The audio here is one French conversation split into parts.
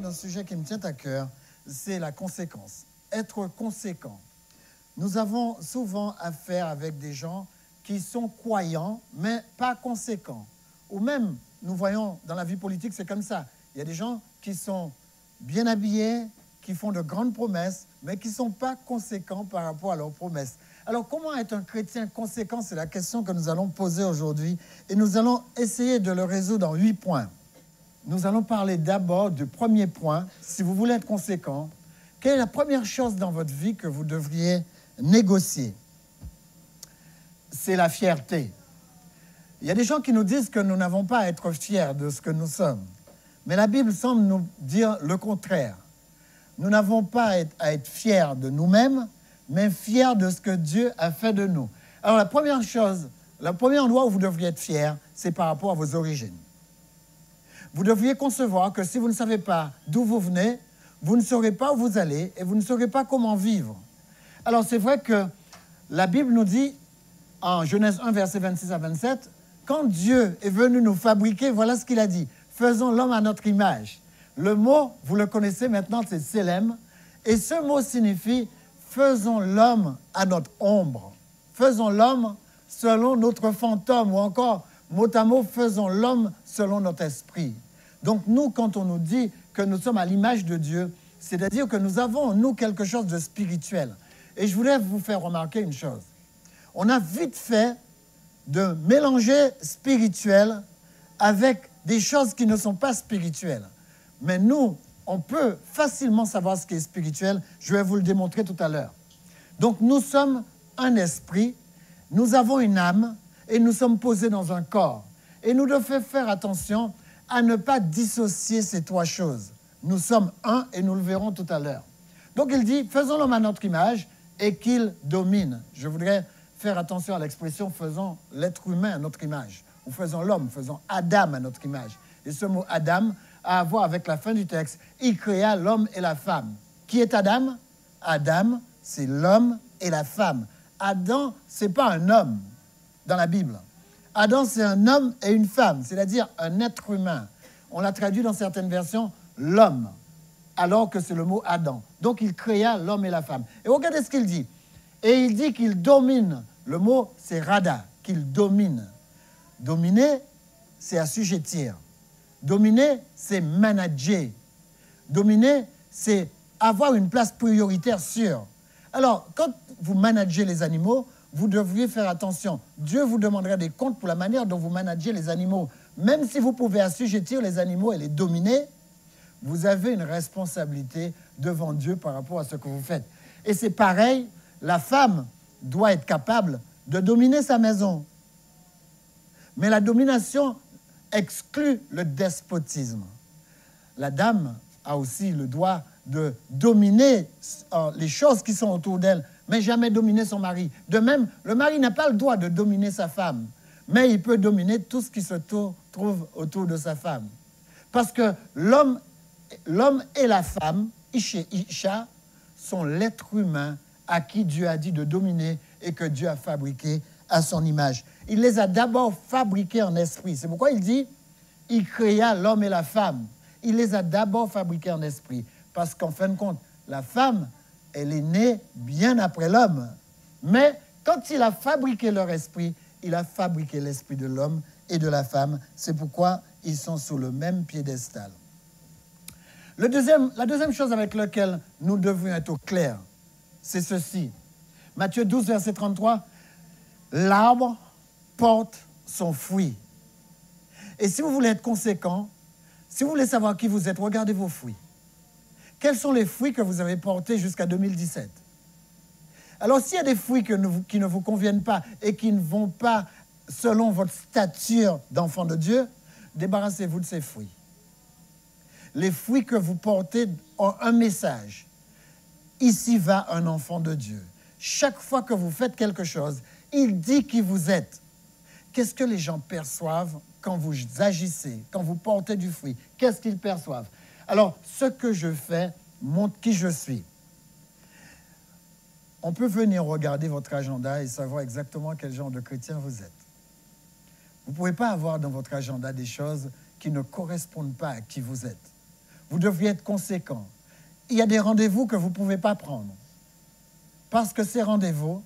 D'un sujet qui me tient à cœur, c'est la conséquence. Être conséquent. Nous avons souvent affaire avec des gens qui sont croyants, mais pas conséquents. Ou même, nous voyons dans la vie politique, c'est comme ça. Il y a des gens qui sont bien habillés, qui font de grandes promesses, mais qui ne sont pas conséquents par rapport à leurs promesses. Alors, comment être un chrétien conséquent? C'est la question que nous allons poser aujourd'hui. Et nous allons essayer de le résoudre en 8 points. Nous allons parler d'abord du premier point. Si vous voulez être conséquent, quelle est la première chose dans votre vie que vous devriez négocier? C'est la fierté. Il y a des gens qui nous disent que nous n'avons pas à être fiers de ce que nous sommes. Mais la Bible semble nous dire le contraire. Nous n'avons pas à être fiers de nous-mêmes, mais fiers de ce que Dieu a fait de nous. Alors la première chose, le premier endroit où vous devriez être fiers, c'est par rapport à vos origines. Vous devriez concevoir que si vous ne savez pas d'où vous venez, vous ne saurez pas où vous allez et vous ne saurez pas comment vivre. Alors, c'est vrai que la Bible nous dit, en Genèse 1, versets 26 à 27, quand Dieu est venu nous fabriquer, voilà ce qu'il a dit, « Faisons l'homme à notre image ». Le mot, vous le connaissez maintenant, c'est « Tselem ». Et ce mot signifie « Faisons l'homme à notre ombre ». Faisons l'homme selon notre fantôme, ou encore, mot à mot, faisons l'homme selon notre esprit. Donc nous, quand on nous dit que nous sommes à l'image de Dieu, c'est-à-dire que nous avons en nous quelque chose de spirituel. Et je voulais vous faire remarquer une chose. On a vite fait de mélanger spirituel avec des choses qui ne sont pas spirituelles. Mais nous, on peut facilement savoir ce qui est spirituel. Je vais vous le démontrer tout à l'heure. Donc nous sommes un esprit, nous avons une âme et nous sommes posés dans un corps. Et nous devons faire attention à ne pas dissocier ces trois choses. Nous sommes un et nous le verrons tout à l'heure. Donc il dit, faisons l'homme à notre image et qu'il domine. Je voudrais faire attention à l'expression faisons l'être humain à notre image. Ou faisons l'homme, faisons Adam à notre image. Et ce mot Adam a à voir avec la fin du texte. Il créa l'homme et la femme. Qui est Adam? Adam, c'est l'homme et la femme. Adam, ce n'est pas un homme dans la Bible. Adam, c'est un homme et une femme, c'est-à-dire un être humain. On l'a traduit dans certaines versions, l'homme, alors que c'est le mot Adam. Donc, il créa l'homme et la femme. Et regardez ce qu'il dit. Et il dit qu'il domine. Le mot, c'est rada, qu'il domine. Dominer, c'est assujettir. Dominer, c'est manager. Dominer, c'est avoir une place prioritaire sûre. Alors, quand vous managez les animaux, vous devriez faire attention. Dieu vous demandera des comptes pour la manière dont vous managez les animaux. Même si vous pouvez assujettir les animaux et les dominer, vous avez une responsabilité devant Dieu par rapport à ce que vous faites. Et c'est pareil, la femme doit être capable de dominer sa maison. Mais la domination exclut le despotisme. La dame a aussi le droit de dominer les choses qui sont autour d'elle, mais jamais dominer son mari. De même, le mari n'a pas le droit de dominer sa femme, mais il peut dominer tout ce qui se trouve autour de sa femme. Parce que l'homme et la femme, Isha, sont l'être humain à qui Dieu a dit de dominer et que Dieu a fabriqué à son image. Il les a d'abord fabriqués en esprit. C'est pourquoi il dit, il créa l'homme et la femme. Il les a d'abord fabriqués en esprit. Parce qu'en fin de compte, la femme, elle est née bien après l'homme. Mais quand il a fabriqué leur esprit, il a fabriqué l'esprit de l'homme et de la femme. C'est pourquoi ils sont sous le même piédestal. La deuxième chose avec laquelle nous devons être au clair, c'est ceci. Matthieu 12, verset 33, l'arbre porte son fruit. Et si vous voulez être conséquent, si vous voulez savoir qui vous êtes, regardez vos fruits. Quels sont les fruits que vous avez portés jusqu'à 2017? Alors, s'il y a des fruits qui ne vous conviennent pas et qui ne vont pas selon votre stature d'enfant de Dieu, débarrassez-vous de ces fruits. Les fruits que vous portez ont un message. Ici va un enfant de Dieu. Chaque fois que vous faites quelque chose, il dit qui vous êtes. Qu'est-ce que les gens perçoivent quand vous agissez, quand vous portez du fruit? Qu'est-ce qu'ils perçoivent? Alors, ce que je fais montre qui je suis. On peut venir regarder votre agenda et savoir exactement quel genre de chrétien vous êtes. Vous ne pouvez pas avoir dans votre agenda des choses qui ne correspondent pas à qui vous êtes. Vous devriez être conséquent. Il y a des rendez-vous que vous ne pouvez pas prendre. Parce que ces rendez-vous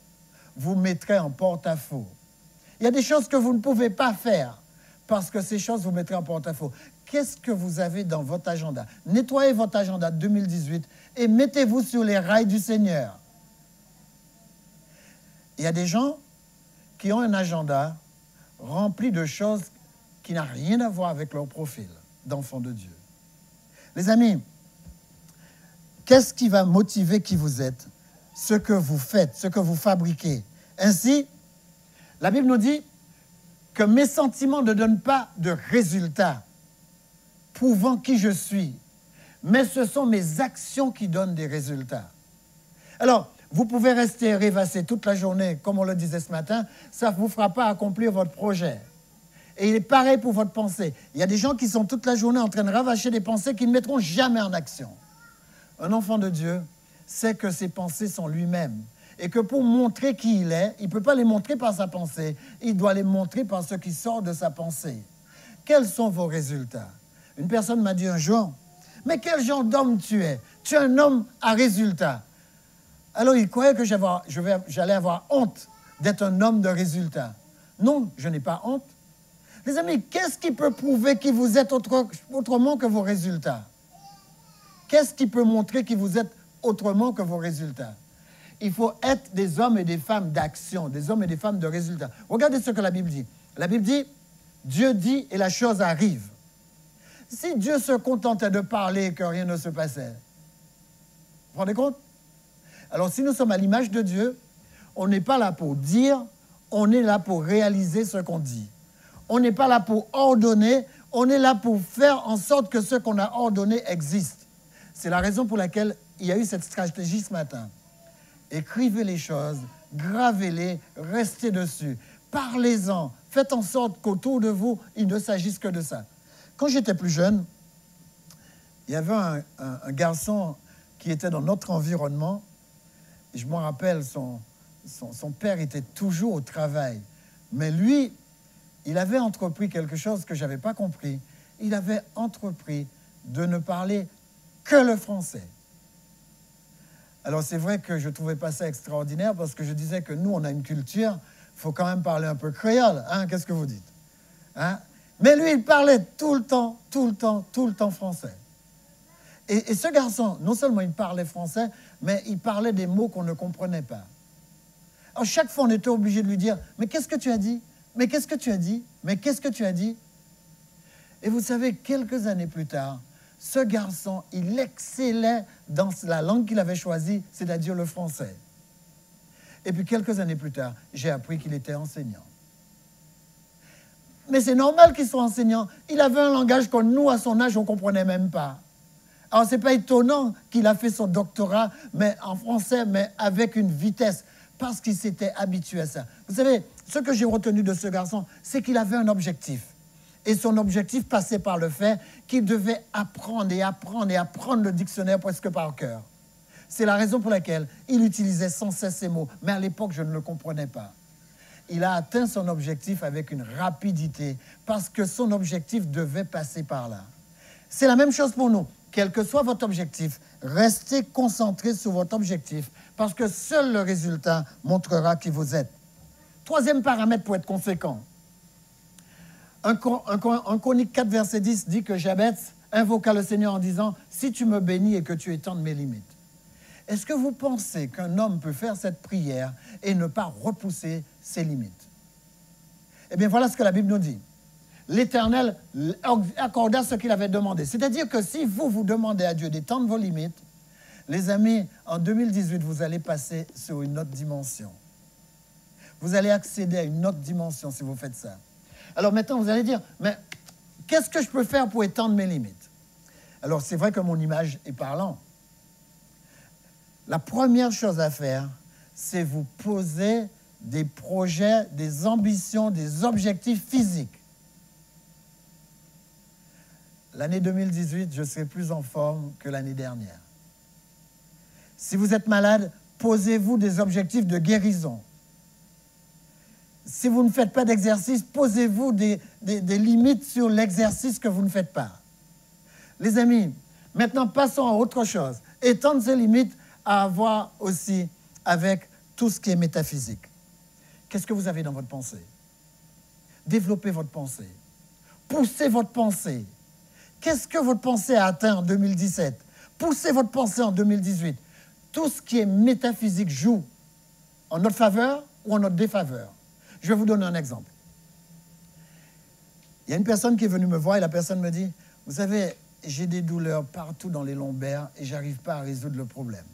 vous mettraient en porte-à-faux. Il y a des choses que vous ne pouvez pas faire parce que ces choses vous mettraient en porte-à-faux. Qu'est-ce que vous avez dans votre agenda? Nettoyez votre agenda 2018 et mettez-vous sur les rails du Seigneur. Il y a des gens qui ont un agenda rempli de choses qui n'ont rien à voir avec leur profil d'enfant de Dieu. Les amis, qu'est-ce qui va motiver qui vous êtes? Ce que vous faites, ce que vous fabriquez. Ainsi, la Bible nous dit que mes sentiments ne donnent pas de résultats prouvant qui je suis, mais ce sont mes actions qui donnent des résultats. Alors, vous pouvez rester rêvasser toute la journée, comme on le disait ce matin, ça ne vous fera pas accomplir votre projet. Et il est pareil pour votre pensée. Il y a des gens qui sont toute la journée en train de ravacher des pensées qu'ils ne mettront jamais en action. Un enfant de Dieu sait que ses pensées sont lui-même. Et que pour montrer qui il est, il ne peut pas les montrer par sa pensée, il doit les montrer par ce qui sort de sa pensée. Quels sont vos résultats? Une personne m'a dit un jour, « Mais quel genre d'homme tu es? Tu es un homme à résultats. » Alors il croyait que j'allais avoir honte d'être un homme de résultats. Non, je n'ai pas honte. Les amis, qu'est-ce qui peut prouver qui vous êtes autrement que vos résultats? Qu'est-ce qui peut montrer qui vous êtes autrement que vos résultats? Il faut être des hommes et des femmes d'action, des hommes et des femmes de résultats. Regardez ce que la Bible dit. La Bible dit, Dieu dit et la chose arrive. Si Dieu se contentait de parler et que rien ne se passait, vous vous rendez compte? Alors si nous sommes à l'image de Dieu, on n'est pas là pour dire, on est là pour réaliser ce qu'on dit. On n'est pas là pour ordonner, on est là pour faire en sorte que ce qu'on a ordonné existe. C'est la raison pour laquelle il y a eu cette stratégie ce matin. Écrivez les choses, gravez-les, restez dessus, parlez-en, faites en sorte qu'autour de vous, il ne s'agisse que de ça. Quand j'étais plus jeune, il y avait un garçon qui était dans notre environnement. Je me rappelle, son père était toujours au travail. Mais lui, il avait entrepris quelque chose que je n'avais pas compris. Il avait entrepris de ne parler que le français. Alors c'est vrai que je ne trouvais pas ça extraordinaire parce que je disais que nous, on a une culture, il faut quand même parler un peu créole. Hein? Qu'est-ce que vous dites? Hein? Mais lui, il parlait tout le temps français. Et ce garçon, non seulement il parlait français, mais il parlait des mots qu'on ne comprenait pas. Alors chaque fois, on était obligé de lui dire, « Mais qu'est-ce que tu as dit? Mais qu'est-ce que tu as dit? Mais qu'est-ce que tu as dit ?» Et vous savez, quelques années plus tard, ce garçon, il excellait dans la langue qu'il avait choisie, c'est-à-dire le français. Et puis quelques années plus tard, j'ai appris qu'il était enseignant. Mais c'est normal qu'il soit enseignant. Il avait un langage que nous, à son âge, on ne comprenait même pas. Alors, ce n'est pas étonnant qu'il a fait son doctorat mais en français, mais avec une vitesse, parce qu'il s'était habitué à ça. Vous savez, ce que j'ai retenu de ce garçon, c'est qu'il avait un objectif. Et son objectif passait par le fait qu'il devait apprendre et apprendre et apprendre le dictionnaire presque par cœur. C'est la raison pour laquelle il utilisait sans cesse ces mots. Mais à l'époque, je ne le comprenais pas. Il a atteint son objectif avec une rapidité parce que son objectif devait passer par là. C'est la même chose pour nous. Quel que soit votre objectif, restez concentré sur votre objectif parce que seul le résultat montrera qui vous êtes. Troisième paramètre pour être conséquent. 1 Chronique 4, verset 10 dit que Jabez invoqua le Seigneur en disant « Si tu me bénis et que tu étendes mes limites. » Est-ce que vous pensez qu'un homme peut faire cette prière et ne pas repousser ses limites? Eh bien, voilà ce que la Bible nous dit. L'Éternel accorda ce qu'il avait demandé. C'est-à-dire que si vous demandez à Dieu d'étendre vos limites, les amis, en 2018, vous allez passer sur une autre dimension. Vous allez accéder à une autre dimension si vous faites ça. Alors maintenant, vous allez dire, mais qu'est-ce que je peux faire pour étendre mes limites? Alors, c'est vrai que mon image est parlante. La première chose à faire, c'est vous poser des projets, des ambitions, des objectifs physiques. L'année 2018, je serai plus en forme que l'année dernière. Si vous êtes malade, posez-vous des objectifs de guérison. Si vous ne faites pas d'exercice, posez-vous des limites sur l'exercice que vous ne faites pas. Les amis, maintenant passons à autre chose. Étendre ces limites à voir aussi avec tout ce qui est métaphysique. Qu'est-ce que vous avez dans votre pensée? Développez votre pensée. Poussez votre pensée. Qu'est-ce que votre pensée a atteint en 2017? Poussez votre pensée en 2018. Tout ce qui est métaphysique joue en notre faveur ou en notre défaveur. Je vais vous donner un exemple. Il y a une personne qui est venue me voir et la personne me dit, vous savez, j'ai des douleurs partout dans les lombaires et je n'arrive pas à résoudre le problème.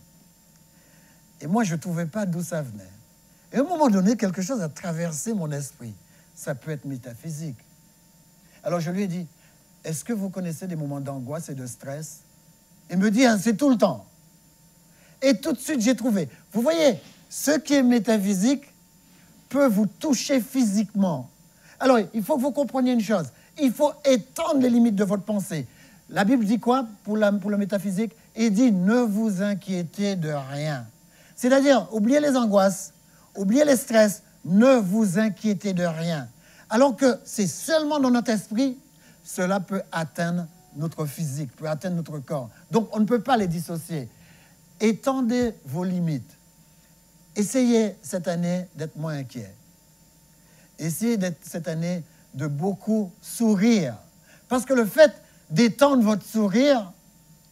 Et moi, je ne trouvais pas d'où ça venait. Et à un moment donné, quelque chose a traversé mon esprit. Ça peut être métaphysique. Alors je lui ai dit, est-ce que vous connaissez des moments d'angoisse et de stress? Il me dit, hein, c'est tout le temps. Et tout de suite, j'ai trouvé. Vous voyez, ce qui est métaphysique peut vous toucher physiquement. Alors, il faut que vous compreniez une chose. Il faut étendre les limites de votre pensée. La Bible dit quoi pour le métaphysique? Il dit, ne vous inquiétez de rien. C'est-à-dire, oubliez les angoisses, oubliez les stress, ne vous inquiétez de rien. Alors que c'est seulement dans notre esprit, cela peut atteindre notre physique, peut atteindre notre corps. Donc, on ne peut pas les dissocier. Étendez vos limites. Essayez cette année d'être moins inquiet. Essayez cette année de beaucoup sourire. Parce que le fait d'étendre votre sourire,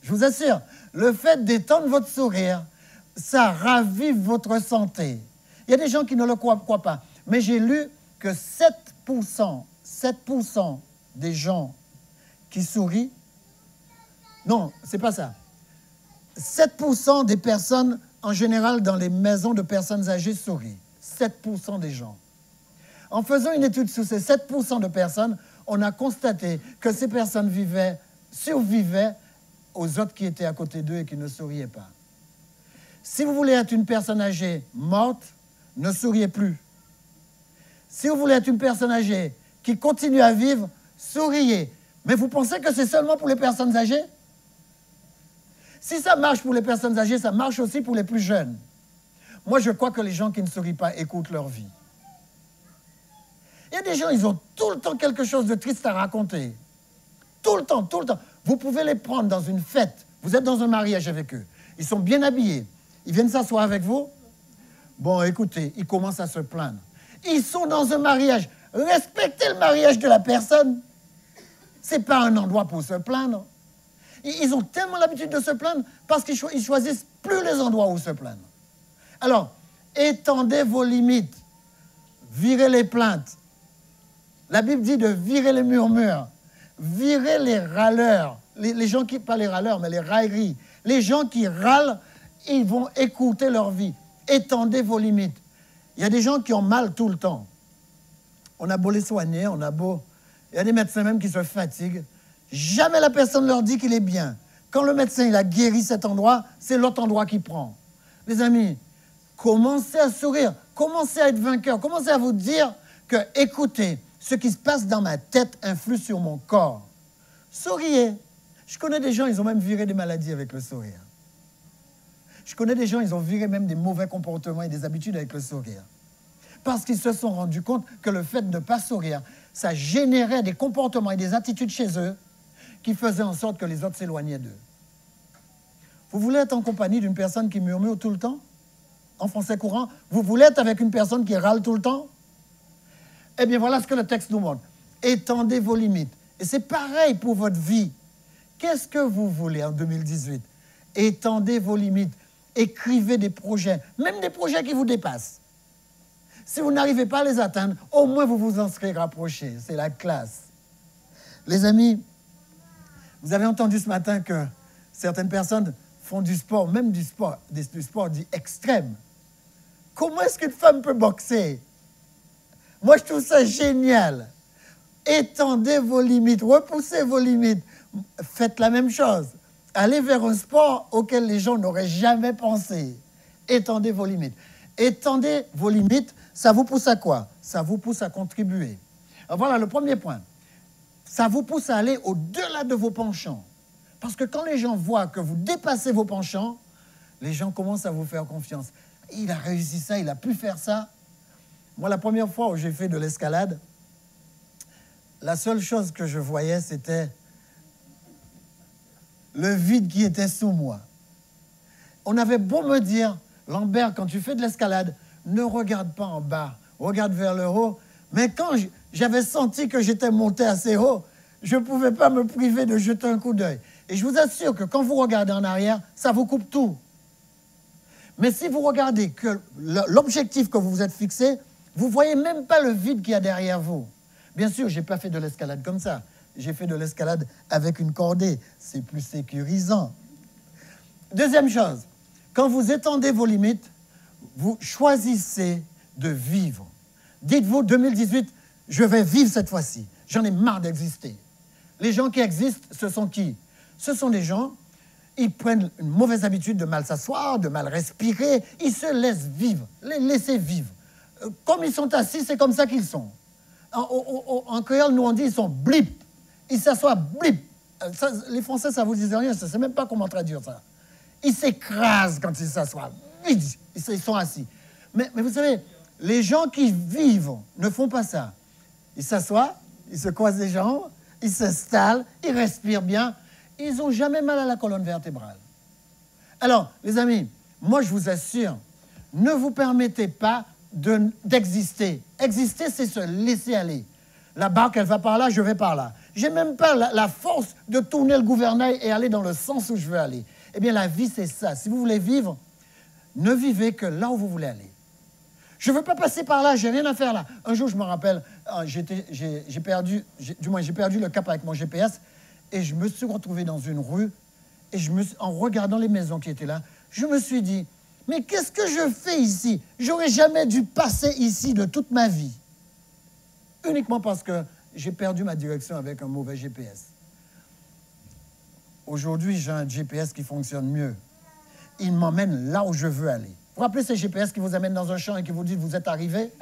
je vous assure, le fait d'étendre votre sourire, ça ravive votre santé. Il y a des gens qui ne le croient pas. Mais j'ai lu que 7% des gens qui sourient, non, c'est pas ça. 7% des personnes, en général, dans les maisons de personnes âgées, sourient. 7% des gens. En faisant une étude sur ces 7% de personnes, on a constaté que ces personnes survivaient aux autres qui étaient à côté d'eux et qui ne souriaient pas. Si vous voulez être une personne âgée morte, ne souriez plus. Si vous voulez être une personne âgée qui continue à vivre, souriez. Mais vous pensez que c'est seulement pour les personnes âgées? Si ça marche pour les personnes âgées, ça marche aussi pour les plus jeunes. Moi, je crois que les gens qui ne sourient pas écoutent leur vie. Il y a des gens, ils ont tout le temps quelque chose de triste à raconter. Tout le temps, tout le temps. Vous pouvez les prendre dans une fête. Vous êtes dans un mariage avec eux. Ils sont bien habillés. Ils viennent s'asseoir avec vous. Bon, écoutez, ils commencent à se plaindre. Ils sont dans un mariage. Respectez le mariage de la personne. Ce n'est pas un endroit pour se plaindre. Ils ont tellement l'habitude de se plaindre parce qu'ils choisissent plus les endroits où se plaindre. Alors, étendez vos limites. Virez les plaintes. La Bible dit de virer les murmures. Virez les râleurs. Les gens qui, pas les râleurs, mais les railleries. Les gens qui râlent, ils vont écouter leur vie. Étendez vos limites. Il y a des gens qui ont mal tout le temps. On a beau les soigner, on a beau... Il y a des médecins même qui se fatiguent. Jamais la personne leur dit qu'il est bien. Quand le médecin il a guéri cet endroit, c'est l'autre endroit qu'il prend. Les amis, commencez à sourire, commencez à être vainqueur, commencez à vous dire que, écoutez, ce qui se passe dans ma tête influe sur mon corps. Souriez. Je connais des gens, ils ont même viré des maladies avec le sourire. Je connais des gens, ils ont viré même des mauvais comportements et des habitudes avec le sourire. Parce qu'ils se sont rendus compte que le fait de ne pas sourire, ça générait des comportements et des attitudes chez eux qui faisaient en sorte que les autres s'éloignaient d'eux. Vous voulez être en compagnie d'une personne qui murmure tout le temps? En français courant, vous voulez être avec une personne qui râle tout le temps? Eh bien, voilà ce que le texte nous montre. Étendez vos limites. Et c'est pareil pour votre vie. Qu'est-ce que vous voulez en 2018? Étendez vos limites. Écrivez des projets, même des projets qui vous dépassent. Si vous n'arrivez pas à les atteindre, au moins vous vous en serez rapprochés. C'est la classe. Les amis, vous avez entendu ce matin que certaines personnes font du sport, même du sport dit extrême. Comment est-ce qu'une femme peut boxer? Moi, je trouve ça génial. Étendez vos limites, repoussez vos limites. Faites la même chose. Allez vers un sport auquel les gens n'auraient jamais pensé. Étendez vos limites. Étendez vos limites, ça vous pousse à quoi? Ça vous pousse à contribuer. Alors voilà le premier point. Ça vous pousse à aller au-delà de vos penchants. Parce que quand les gens voient que vous dépassez vos penchants, les gens commencent à vous faire confiance. Il a réussi ça, il a pu faire ça. Moi, la première fois où j'ai fait de l'escalade, la seule chose que je voyais, c'était le vide qui était sous moi. On avait beau me dire, Lambert, quand tu fais de l'escalade, ne regarde pas en bas, regarde vers le haut. Mais quand j'avais senti que j'étais monté assez haut, je ne pouvais pas me priver de jeter un coup d'œil. Et je vous assure que quand vous regardez en arrière, ça vous coupe tout. Mais si vous regardez que l'objectif que vous vous êtes fixé, vous ne voyez même pas le vide qu'il y a derrière vous. Bien sûr, je n'ai pas fait de l'escalade comme ça. J'ai fait de l'escalade avec une cordée. C'est plus sécurisant. Deuxième chose, quand vous étendez vos limites, vous choisissez de vivre. Dites-vous, 2018, je vais vivre cette fois-ci. J'en ai marre d'exister. Les gens qui existent, ce sont qui? Ce sont des gens, ils prennent une mauvaise habitude de mal s'asseoir, de mal respirer. Ils se laissent vivre, les laisser vivre. Comme ils sont assis, c'est comme ça qu'ils sont. En créole, nous on dit ils sont blip. Ils s'assoient blip. Ça, les Français, ça vous dit rien, je ne sais même pas comment traduire ça. Ils s'écrasent quand ils s'assoient. Ils sont assis. Mais vous savez, les gens qui vivent ne font pas ça. Ils s'assoient, ils se croisent les jambes, ils s'installent, ils respirent bien. Ils n'ont jamais mal à la colonne vertébrale. Alors, les amis, moi je vous assure, ne vous permettez pas d'exister. Exister, c'est se laisser aller. La barque, elle va par là, je vais par là. Je n'ai même pas la force de tourner le gouvernail et aller dans le sens où je veux aller. Eh bien, la vie, c'est ça. Si vous voulez vivre, ne vivez que là où vous voulez aller. Je ne veux pas passer par là, je n'ai rien à faire là. Un jour, je me rappelle, j'ai perdu le cap avec mon GPS et je me suis retrouvé dans une rue et en regardant les maisons qui étaient là, je me suis dit, mais qu'est-ce que je fais ici? J'aurais jamais dû passer ici de toute ma vie. Uniquement parce que j'ai perdu ma direction avec un mauvais GPS. Aujourd'hui, j'ai un GPS qui fonctionne mieux. Il m'emmène là où je veux aller. Vous vous rappelez ces GPS qui vous amènent dans un champ et qui vous disent « vous êtes arrivé »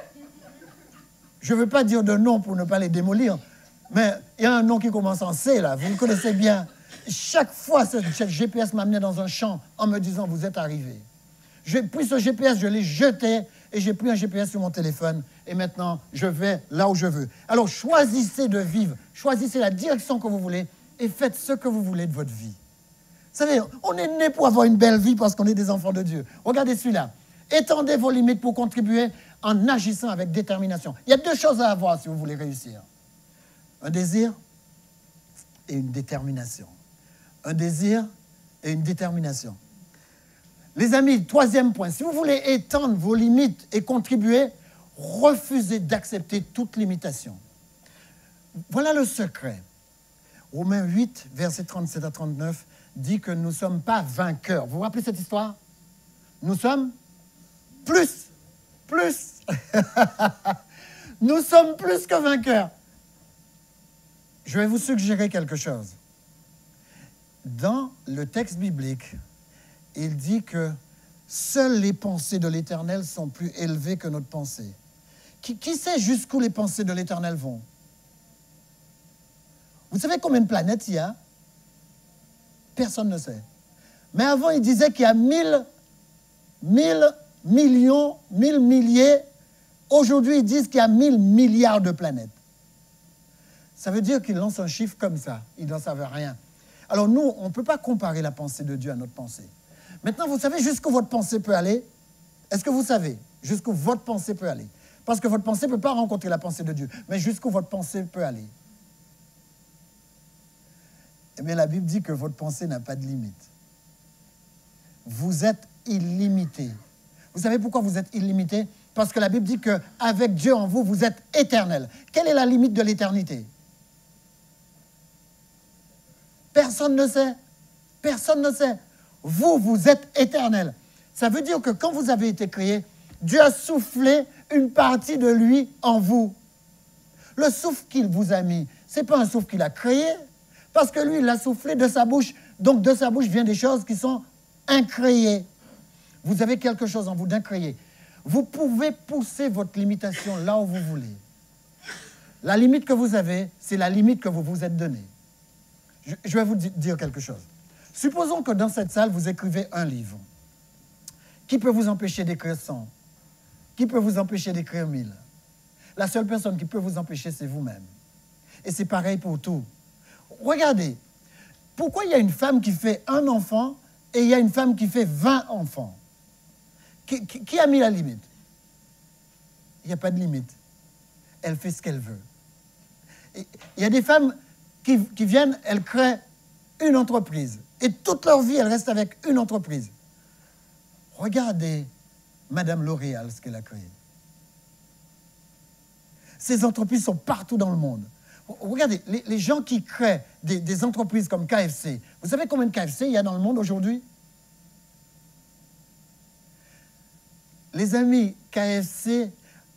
Je ne veux pas dire de nom pour ne pas les démolir, mais il y a un nom qui commence en C, là, vous le connaissez bien. Chaque fois, ce GPS m'amenait dans un champ en me disant « vous êtes arrivé ». J'ai pris ce GPS, je l'ai jeté et j'ai pris un GPS sur mon téléphone et maintenant, je vais là où je veux. Alors, choisissez de vivre, choisissez la direction que vous voulez et faites ce que vous voulez de votre vie. Vous savez, on est né pour avoir une belle vie parce qu'on est des enfants de Dieu. Regardez celui-là. Étendez vos limites pour contribuer en agissant avec détermination. Il y a deux choses à avoir si vous voulez réussir. Un désir et une détermination. Un désir et une détermination. Les amis, troisième point, si vous voulez étendre vos limites et contribuer, refusez d'accepter toute limitation. Voilà le secret. Romains 8, versets 37 à 39, dit que nous ne sommes pas vainqueurs. Vous vous rappelez cette histoire? Nous sommes plus. Nous sommes plus que vainqueurs. Je vais vous suggérer quelque chose. Dans le texte biblique, il dit que seules les pensées de l'Éternel sont plus élevées que notre pensée. Qui sait jusqu'où les pensées de l'Éternel vont? Vous savez combien de planètes il y a? Personne ne sait. Mais avant, il disait qu'il y a 1000 millions, 1000 milliers. Aujourd'hui, ils disent qu'il y a 1000 milliards de planètes. Ça veut dire qu'ils lancent un chiffre comme ça. Ils n'en savent rien. Alors nous, on ne peut pas comparer la pensée de Dieu à notre pensée. Maintenant, vous savez jusqu'où votre pensée peut aller? Est-ce que vous savez jusqu'où votre pensée peut aller? Parce que votre pensée ne peut pas rencontrer la pensée de Dieu. Mais jusqu'où votre pensée peut aller? Eh bien, la Bible dit que votre pensée n'a pas de limite. Vous êtes illimité. Vous savez pourquoi vous êtes illimité? Parce que la Bible dit qu'avec Dieu en vous, vous êtes éternel. Quelle est la limite de l'éternité? Personne ne sait. Personne ne sait. Vous, vous êtes éternel. Ça veut dire que quand vous avez été créé, Dieu a soufflé une partie de lui en vous. Le souffle qu'il vous a mis, ce n'est pas un souffle qu'il a créé, parce que lui, il l'a soufflé de sa bouche. Donc, de sa bouche viennent des choses qui sont incréées. Vous avez quelque chose en vous d'incréé. Vous pouvez pousser votre limitation là où vous voulez. La limite que vous avez, c'est la limite que vous vous êtes donnée. Je vais vous dire quelque chose. Supposons que dans cette salle, vous écrivez un livre. Qui peut vous empêcher d'écrire 100? Qui peut vous empêcher d'écrire 1000? La seule personne qui peut vous empêcher, c'est vous-même. Et c'est pareil pour tout. Regardez, pourquoi il y a une femme qui fait un enfant et il y a une femme qui fait 20 enfants? Qui a mis la limite? Il n'y a pas de limite. Elle fait ce qu'elle veut. Il y a des femmes qui viennent, elles créent une entreprise. Et toute leur vie, elles restent avec une entreprise. Regardez Madame L'Oréal, ce qu'elle a créé. Ces entreprises sont partout dans le monde. Regardez, les gens qui créent des entreprises comme KFC, vous savez combien de KFC il y a dans le monde aujourd'hui? Les amis, KFC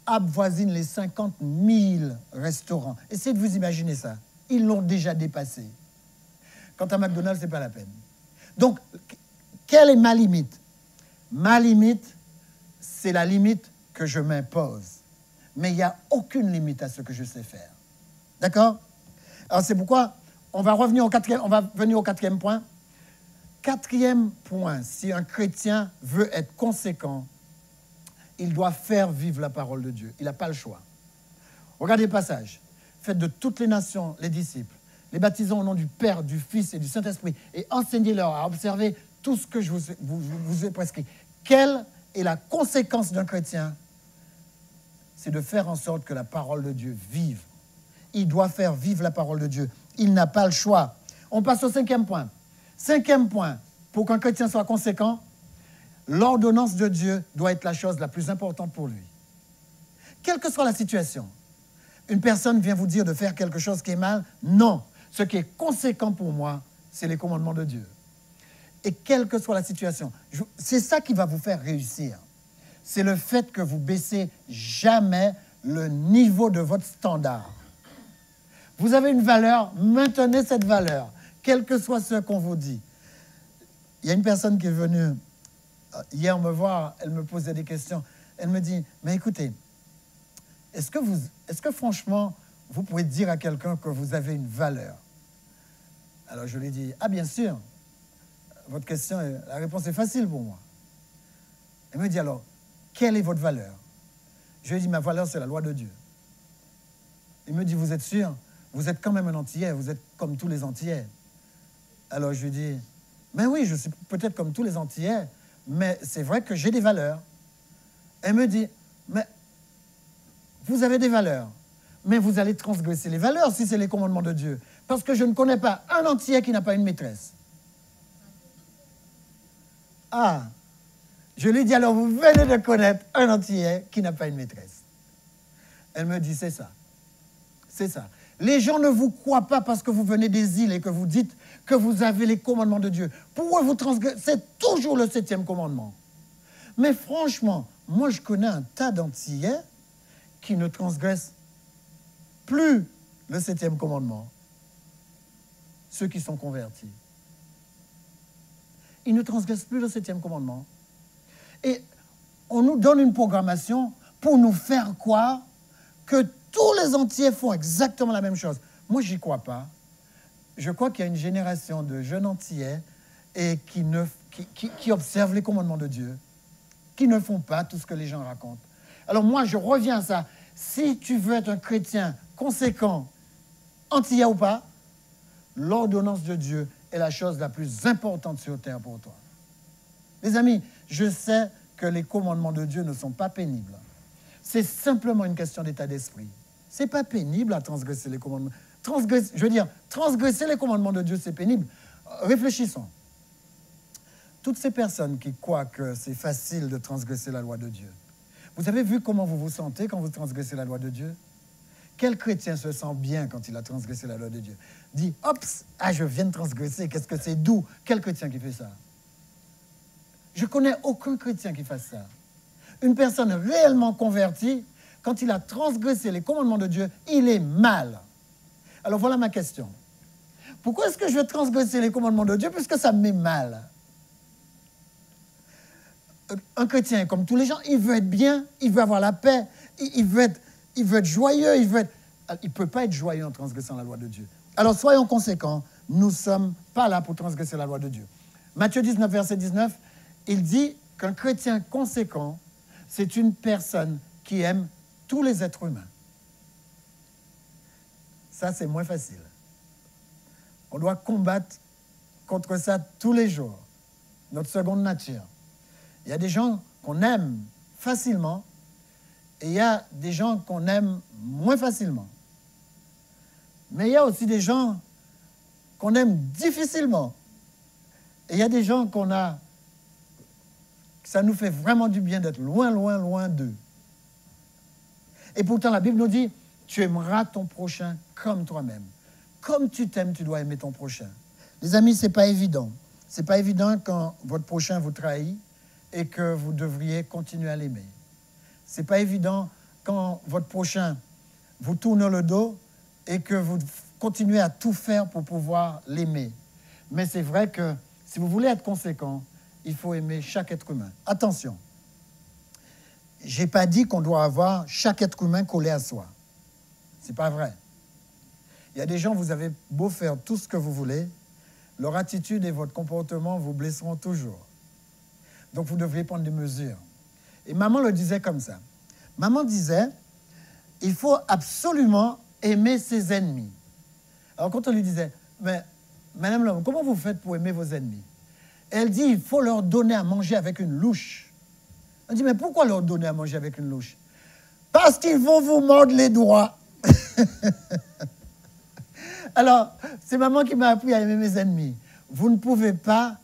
avoisine les 50 000 restaurants. Essayez de vous imaginer ça. Ils l'ont déjà dépassé. Quant à McDonald's, ce n'est pas la peine. Donc, quelle est ma limite? Ma limite, c'est la limite que je m'impose. Mais il n'y a aucune limite à ce que je sais faire. D'accord? Alors, c'est pourquoi on va venir au quatrième point. Quatrième point, si un chrétien veut être conséquent, il doit faire vivre la parole de Dieu. Il n'a pas le choix. Regardez le passage. Faites de toutes les nations les disciples. Les baptisons au nom du Père, du Fils et du Saint-Esprit et enseignez-leur à observer tout ce que je vous ai prescrit. Quelle est la conséquence d'un chrétien? C'est de faire en sorte que la parole de Dieu vive. Il doit faire vivre la parole de Dieu. Il n'a pas le choix. On passe au cinquième point. Cinquième point, pour qu'un chrétien soit conséquent, l'ordonnance de Dieu doit être la chose la plus importante pour lui. Quelle que soit la situation, une personne vient vous dire de faire quelque chose qui est mal, non. Ce qui est conséquent pour moi, c'est les commandements de Dieu. Et quelle que soit la situation, c'est ça qui va vous faire réussir. C'est le fait que vous baissez jamais le niveau de votre standard. Vous avez une valeur, maintenez cette valeur, quel que soit ce qu'on vous dit. Il y a une personne qui est venue hier me voir, elle me posait des questions. Elle me dit, mais écoutez, est-ce que franchement, vous pouvez dire à quelqu'un que vous avez une valeur? Alors je lui ai dit, ah bien sûr, votre question, la réponse est facile pour moi. Elle me dit alors, quelle est votre valeur? Je lui ai dit, ma valeur c'est la loi de Dieu. Il me dit, vous êtes sûr? Vous êtes quand même un Antillais, vous êtes comme tous les Antillais. Alors je lui ai dit, mais oui, je suis peut-être comme tous les Antillais, mais c'est vrai que j'ai des valeurs. Elle me dit, mais vous avez des valeurs, mais vous allez transgresser les valeurs si c'est les commandements de Dieu. Parce que je ne connais pas un Antillais qui n'a pas une maîtresse. Ah, je lui dis alors, vous venez de connaître un Antillais qui n'a pas une maîtresse. Elle me dit, c'est ça. C'est ça. Les gens ne vous croient pas parce que vous venez des îles et que vous dites que vous avez les commandements de Dieu. Pour eux, vous transgressez, c'est toujours le 7e commandement. Mais franchement, moi, je connais un tas d'Antillais qui ne transgressent plus le 7e commandement. Ceux qui sont convertis. Ils ne transgressent plus le 7e commandement. Et on nous donne une programmation pour nous faire croire que tous les Antillais font exactement la même chose. Moi, j'y crois pas. Je crois qu'il y a une génération de jeunes Antillais et qui observent les commandements de Dieu, qui ne font pas tout ce que les gens racontent. Alors moi, je reviens à ça. Si tu veux être un chrétien conséquent, Antillais ou pas, l'ordonnance de Dieu est la chose la plus importante sur terre pour toi. Les amis, je sais que les commandements de Dieu ne sont pas pénibles. C'est simplement une question d'état d'esprit. Ce n'est pas pénible à transgresser les commandements. Transgresser les commandements de Dieu, c'est pénible. Réfléchissons. toutes ces personnes qui croient que c'est facile de transgresser la loi de Dieu, vous avez vu comment vous vous sentez quand vous transgressez la loi de Dieu? Quel chrétien se sent bien quand il a transgressé la loi de Dieu? Dit, ops, je viens de transgresser, qu'est-ce que c'est doux? Quel chrétien qui fait ça? Je connais aucun chrétien qui fasse ça. Une personne réellement convertie, quand il a transgressé les commandements de Dieu, il est mal. Alors voilà ma question. Pourquoi est-ce que je veux transgresser les commandements de Dieu? Puisque ça me met mal. Un chrétien, comme tous les gens, il veut être bien, il veut avoir la paix, il veut être joyeux, il ne peut pas être joyeux en transgressant la loi de Dieu. Alors soyons conséquents, nous ne sommes pas là pour transgresser la loi de Dieu. Matthieu 19, verset 19, il dit qu'un chrétien conséquent, c'est une personne qui aime tous les êtres humains. Ça, c'est moins facile. On doit combattre contre ça tous les jours, notre seconde nature. Il y a des gens qu'on aime facilement et il y a des gens qu'on aime moins facilement. Mais il y a aussi des gens qu'on aime difficilement. Et il y a des gens ça nous fait vraiment du bien d'être loin, loin, loin d'eux. Et pourtant, la Bible nous dit, tu aimeras ton prochain comme toi-même. Comme tu t'aimes, tu dois aimer ton prochain. Les amis, ce n'est pas évident. Ce n'est pas évident quand votre prochain vous trahit et que vous devriez continuer à l'aimer. Ce n'est pas évident quand votre prochain vous tourne le dos et que vous continuez à tout faire pour pouvoir l'aimer. Mais c'est vrai que si vous voulez être conséquent, il faut aimer chaque être humain. Attention, je n'ai pas dit qu'on doit avoir chaque être humain collé à soi. Ce n'est pas vrai. Il y a des gens, vous avez beau faire tout ce que vous voulez, leur attitude et votre comportement vous blesseront toujours. Donc vous devriez prendre des mesures. Et maman le disait comme ça. Maman disait, il faut absolument aimer ses ennemis. Alors quand on lui disait, mais Madame Lhomme, comment vous faites pour aimer vos ennemis? Elle dit, il faut leur donner à manger avec une louche. On dit, mais pourquoi leur donner à manger avec une louche? Parce qu'ils vont vous mordre les doigts. Alors, c'est maman qui m'a appris à aimer mes ennemis. Vous ne pouvez pas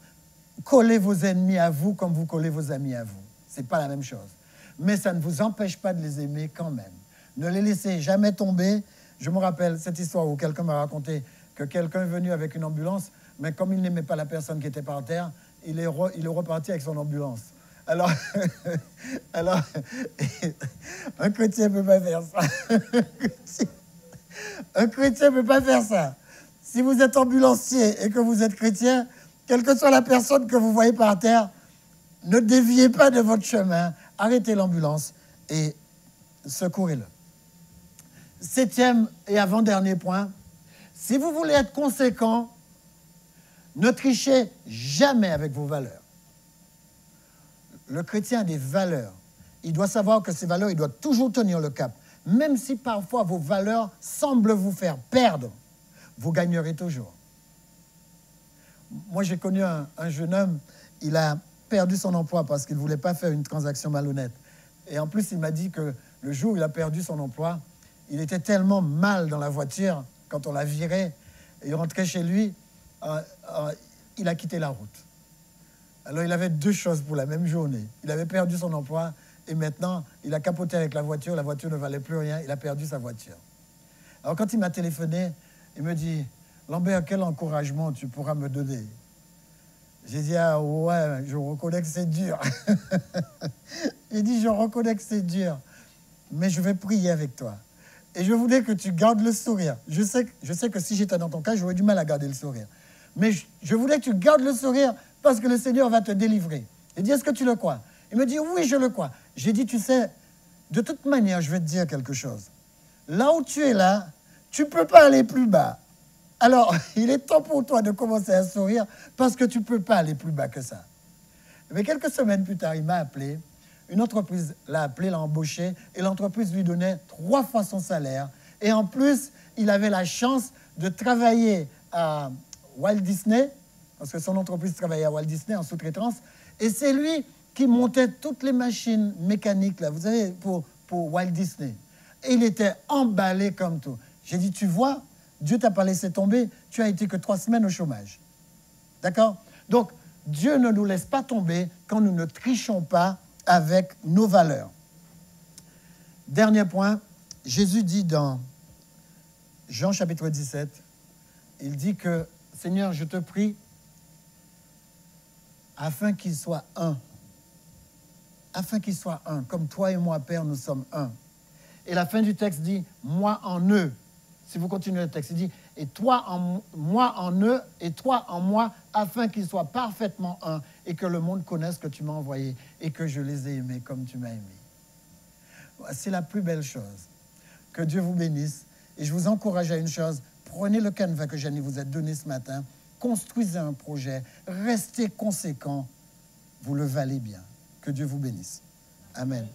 coller vos ennemis à vous comme vous collez vos amis à vous. Ce n'est pas la même chose. Mais ça ne vous empêche pas de les aimer quand même. Ne les laissez jamais tomber. Je me rappelle cette histoire où quelqu'un m'a raconté que quelqu'un est venu avec une ambulance, mais comme il n'aimait pas la personne qui était par terre, il est reparti avec son ambulance. Alors, un chrétien ne peut pas faire ça. Un chrétien ne peut pas faire ça. Si vous êtes ambulancier et que vous êtes chrétien, quelle que soit la personne que vous voyez par terre, ne déviez pas de votre chemin, arrêtez l'ambulance et secourez-le. 7e et avant-dernier point, si vous voulez être conséquent, ne trichez jamais avec vos valeurs. Le chrétien a des valeurs. Il doit savoir que ces valeurs, il doit toujours tenir le cap. Même si parfois vos valeurs semblent vous faire perdre, vous gagnerez toujours. Moi, j'ai connu un jeune homme, il a perdu son emploi parce qu'il ne voulait pas faire une transaction malhonnête. Et en plus, il m'a dit que le jour où il a perdu son emploi, il était tellement mal dans la voiture, quand on l'a viré, et il rentrait chez lui, il a quitté la route. Alors, il avait deux choses pour la même journée. Il avait perdu son emploi, et maintenant, il a capoté avec la voiture ne valait plus rien, il a perdu sa voiture. Alors, quand il m'a téléphoné, il me dit, « Lambert, quel encouragement tu pourras me donner ?» J'ai dit, « Ah ouais, je reconnais que c'est dur. » Il dit, « Je reconnais que c'est dur, mais je vais prier avec toi. Et je voudrais que tu gardes le sourire. Je sais que si j'étais dans ton cas, j'aurais du mal à garder le sourire. Mais je voudrais que tu gardes le sourire parce que le Seigneur va te délivrer. » Il dit, « Est-ce que tu le crois ?» Il me dit, « Oui, je le crois. » J'ai dit, « Tu sais, de toute manière, je vais te dire quelque chose. Là où tu es là, tu ne peux pas aller plus bas. Alors, il est temps pour toi de commencer à sourire parce que tu ne peux pas aller plus bas que ça. » Mais quelques semaines plus tard, il m'a appelé. Une entreprise l'a appelé, l'a embauché, et l'entreprise lui donnait 3 fois son salaire. Et en plus, il avait la chance de travailler à Walt Disney, parce que son entreprise travaillait à Walt Disney en sous-traitance, et c'est lui qui montait toutes les machines mécaniques, là, vous savez, pour Walt Disney. Et il était emballé comme tout. J'ai dit, tu vois, Dieu t'a pas laissé tomber, tu as été que 3 semaines au chômage. D'accord? Donc, Dieu ne nous laisse pas tomber quand nous ne trichons pas avec nos valeurs. Dernier point, Jésus dit dans Jean chapitre 17, il dit que, Seigneur, je te prie, afin qu'ils soient un. Afin qu'ils soient un. Comme toi et moi, Père, nous sommes un. Et la fin du texte dit, moi en eux. Si vous continuez le texte, il dit, et toi en moi en eux, et toi en moi, afin qu'ils soient parfaitement un, et que le monde connaisse que tu m'as envoyé, et que je les ai aimés comme tu m'as aimé. C'est la plus belle chose. Que Dieu vous bénisse. Et je vous encourage à une chose, prenez le canevas que Jenny vous a donné ce matin, construisez un projet, restez conséquent, vous le valez bien. Que Dieu vous bénisse. Amen.